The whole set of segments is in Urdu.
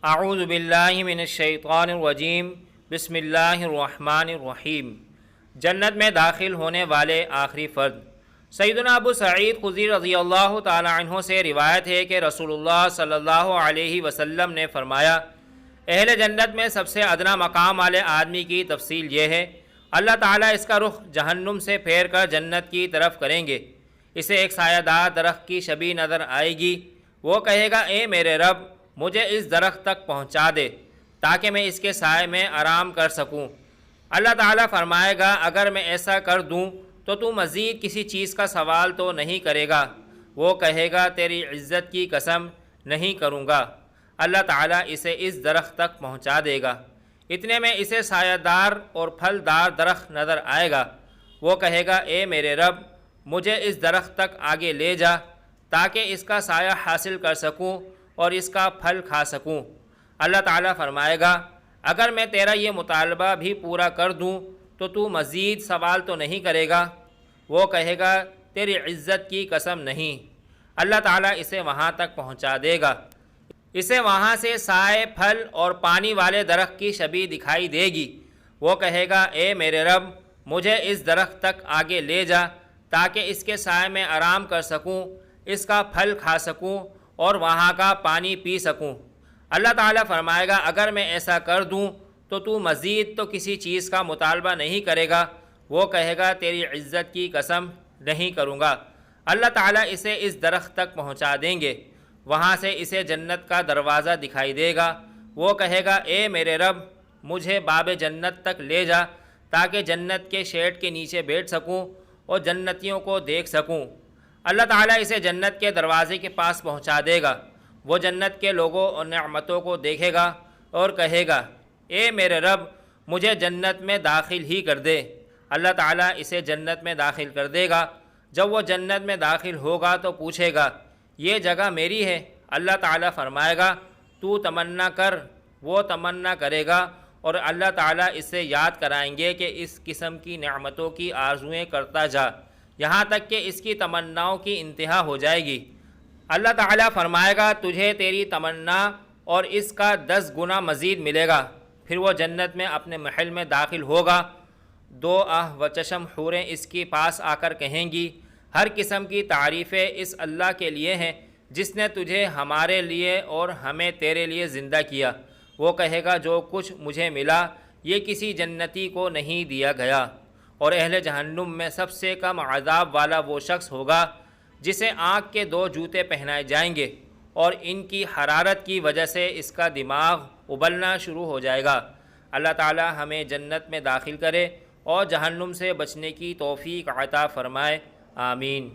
اعوذ باللہ من الشیطان الرجیم بسم اللہ الرحمن الرحیم۔ جنت میں داخل ہونے والے آخری فرد۔ سیدنا ابو سعید خدری رضی اللہ تعالی عنہ سے روایت ہے کہ رسول اللہ صلی اللہ علیہ وسلم نے فرمایا، اہل جنت میں سب سے ادنا مقام والے آدمی کی تفصیل یہ ہے، اللہ تعالیٰ اس کا رخ جہنم سے پھیر کر جنت کی طرف کریں گے، اسے ایک سایہ دار درخت کی شبیہ نظر آئے گی، وہ کہے گا اے میرے رب مجھے اس درخت تک پہنچا دے تاکہ میں اس کے سائے میں آرام کر سکوں۔ اللہ تعالیٰ فرمائے گا اگر میں ایسا کر دوں تو تو مزید کسی چیز کا سوال تو نہیں کرے گا؟ وہ کہے گا تیری عزت کی قسم نہیں کروں گا۔ اللہ تعالیٰ اسے اس درخت تک پہنچا دے گا، اتنے میں اسے سایہ دار اور پھل دار درخت نظر آئے گا، وہ کہے گا اے میرے رب مجھے اس درخت تک آگے لے جا تاکہ اس کا سایہ حاصل کر سکوں اور اس کا پھل کھا سکوں۔ اللہ تعالیٰ فرمائے گا اگر میں تیرا یہ مطالبہ بھی پورا کر دوں تو تو مزید سوال تو نہیں کرے گا؟ وہ کہے گا تیری عزت کی قسم نہیں۔ اللہ تعالیٰ اسے وہاں تک پہنچا دے گا، اسے وہاں سے سائے پھل اور پانی والے درخت کی شبیہ دکھائی دے گی، وہ کہے گا اے میرے رب مجھے اس درخت تک آگے لے جا تاکہ اس کے سائے میں آرام کر سکوں، اس کا پھل کھا سکوں اور وہاں کا پانی پی سکوں۔ اللہ تعالیٰ فرمائے گا اگر میں ایسا کر دوں تو تو مزید تو کسی چیز کا مطالبہ نہیں کرے گا؟ وہ کہے گا تیری عزت کی قسم نہیں کروں گا۔ اللہ تعالیٰ اسے اس درخت تک پہنچا دیں گے، وہاں سے اسے جنت کا دروازہ دکھائی دے گا، وہ کہے گا اے میرے رب مجھے باب جنت تک لے جا تاکہ جنت کے شیڈ کے نیچے بیٹھ سکوں اور جنتیوں کو دیکھ سکوں۔ اللہ تعالیٰ اسے جنت کے دروازے کے پاس پہنچا دے گا، وہ جنت کے لوگوں اور نعمتوں کو دیکھے گا اور کہے گا اے میرے رب مجھے جنت میں داخل ہی کر دے۔ اللہ تعالیٰ اسے جنت میں داخل کر دے گا۔ جب وہ جنت میں داخل ہوگا تو پوچھے گا یہ جگہ میری ہے؟ اللہ تعالیٰ فرمائے گا تو تمنا کر، وہ تمنا کرے گا اور اللہ تعالیٰ اس سے یاد کرائیں گے کہ اس قسم کی نعمتوں کی آرزوئیں کرتا جا یہاں تک کہ اس کی تمناؤں کی انتہا ہو جائے گی۔ اللہ تعالیٰ فرمائے گا تجھے تیری تمنا اور اس کا 10 گنا مزید ملے گا۔ پھر وہ جنت میں اپنے محل میں داخل ہوگا، 2 و چشم حوریں اس کے پاس آ کر کہیں گی ہر قسم کی تعریفیں اس اللہ کے لیے ہیں جس نے تجھے ہمارے لیے اور ہمیں تیرے لیے زندہ کیا۔ وہ کہے گا جو کچھ مجھے ملا یہ کسی جنتی کو نہیں دیا گیا۔ اور اہل جہنم میں سب سے کم عذاب والا وہ شخص ہوگا جسے آنکھ کے 2 جوتے پہنائے جائیں گے اور ان کی حرارت کی وجہ سے اس کا دماغ ابلنا شروع ہو جائے گا۔ اللہ تعالی ہمیں جنت میں داخل کرے اور جہنم سے بچنے کی توفیق عطا فرمائے، آمین۔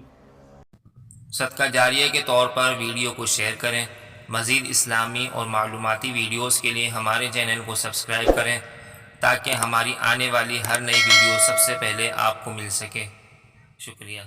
صدقہ جاریہ کے طور پر ویڈیو کو شیئر کریں۔ مزید اسلامی اور معلوماتی ویڈیوز کے لیے ہمارے چینل کو سبسکرائب کریں تاکہ ہماری آنے والی ہر نئی ویڈیو سب سے پہلے آپ کو مل سکے۔ شکریہ۔